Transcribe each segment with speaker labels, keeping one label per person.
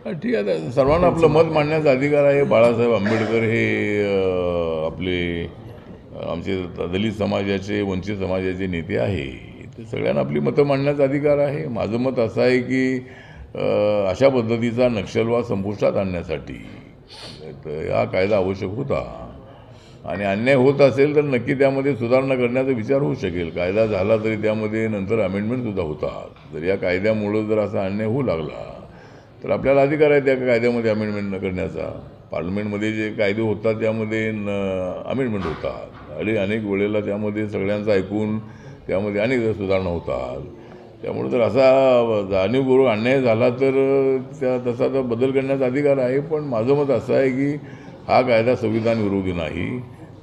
Speaker 1: ठीक आहे, सर्वांना आपलं मत मांडण्याचा अधिकार आहे. बाळासाहेब आंबेडकर हे आपले आमचे दलित समाजाचे, वंचित समाजाचे नेते आहे. ते सगळ्यांना आपली मतं मांडण्याचा अधिकार आहे. माझं मत असं आहे की अशा पद्धतीचा नक्षलवाद संपुष्टात आणण्यासाठी हा कायदा आवश्यक होता. आणि अन्याय होत असेल तर नक्की त्यामध्ये सुधारणा करण्याचा विचार होऊ शकेल. कायदा झाला तरी त्यामध्ये नंतर अमेंडमेंटसुद्धा होतात. जर या कायद्यामुळं जर असा अन्याय होऊ लागला तर आपल्याला अधिकार आहे त्या कायद्यामध्ये अमेंडमेंट न करण्याचा. पार्लमेंटमध्ये जे कायदे होतात त्यामध्ये अमेंडमेंट होतात आणि अनेक वेळेला त्यामध्ये सगळ्यांचं ऐकून त्यामध्ये अनेक सुधारणा होतात. त्यामुळे जर असा जाणीवपूर्वक अन्याय झाला तर तसा तर बदल करण्याचा अधिकार आहे. पण माझं मत असं आहे की हा कायदा संविधान विरोधी नाही.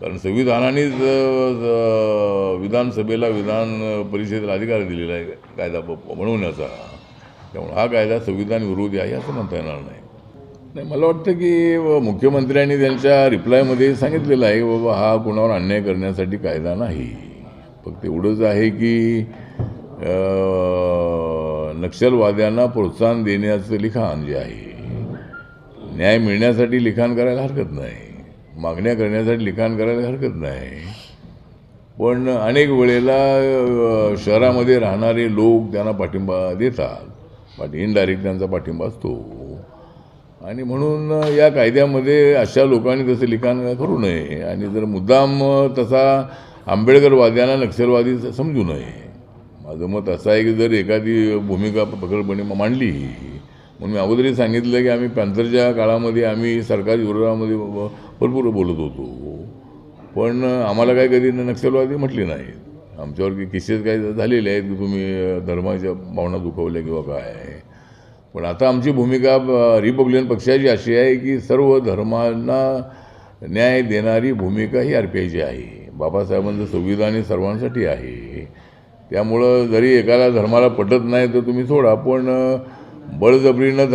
Speaker 1: कारण संविधानानेच विधानसभेला, विधान परिषदेला अधिकार दिलेला आहे कायदा बनवण्याचा. त्यामुळे हा कायदा संविधान विरोधी आहे असं म्हणता येणार नाही. मला वाटतं की मुख्यमंत्र्यांनी त्यांच्या रिप्लायमध्ये सांगितलेलं आहे की बाबा हा कुणावर अन्याय करण्यासाठी कायदा नाही. फक्त एवढंच आहे की नक्षलवाद्यांना प्रोत्साहन देण्याचं लिखाण जे आहे, न्याय मिळण्यासाठी लिखाण करायला हरकत नाही, मागण्या करण्यासाठी लिखाण करायला हरकत नाही. पण अनेक वेळेला शहरामध्ये राहणारे लोक त्यांना पाठिंबा देतात, पण इनडायरेक्ट त्यांचा पाठिंबा असतो. आणि म्हणून या कायद्यामध्ये अशा लोकांनी तसं लिखाण करू नये. आणि जर मुद्दाम तसा आंबेडकरवाद्यांना नक्षलवादी समजू नये. माझं मत असं आहे की जर एखादी भूमिका प्रखरपणे मांडली, म्हणून मी अगोदरही सांगितलं की आम्ही पॅन्थरच्या काळामध्ये आम्ही सरकारी विरोधामध्ये भरपूर बोलत होतो, पण आम्हाला काही कधी नक्षलवादी म्हटले नाहीत. आमच्यावर केसेस काही झालेले आहेत की तुम्ही धर्माच्या भावना दुखवल्या किंवा काय. पण आता आमची भूमिका रिपब्लिकन पक्षाची अशी आहे की सर्व धर्मांना न्याय देणारी भूमिका ही RPIची आहे. बाबासाहेबांचं संविधान हे सर्वांसाठी आहे. त्यामुळं जरी एकाला धर्माला पटत नाही तर तुम्ही सोडा, पण बळजबरीनं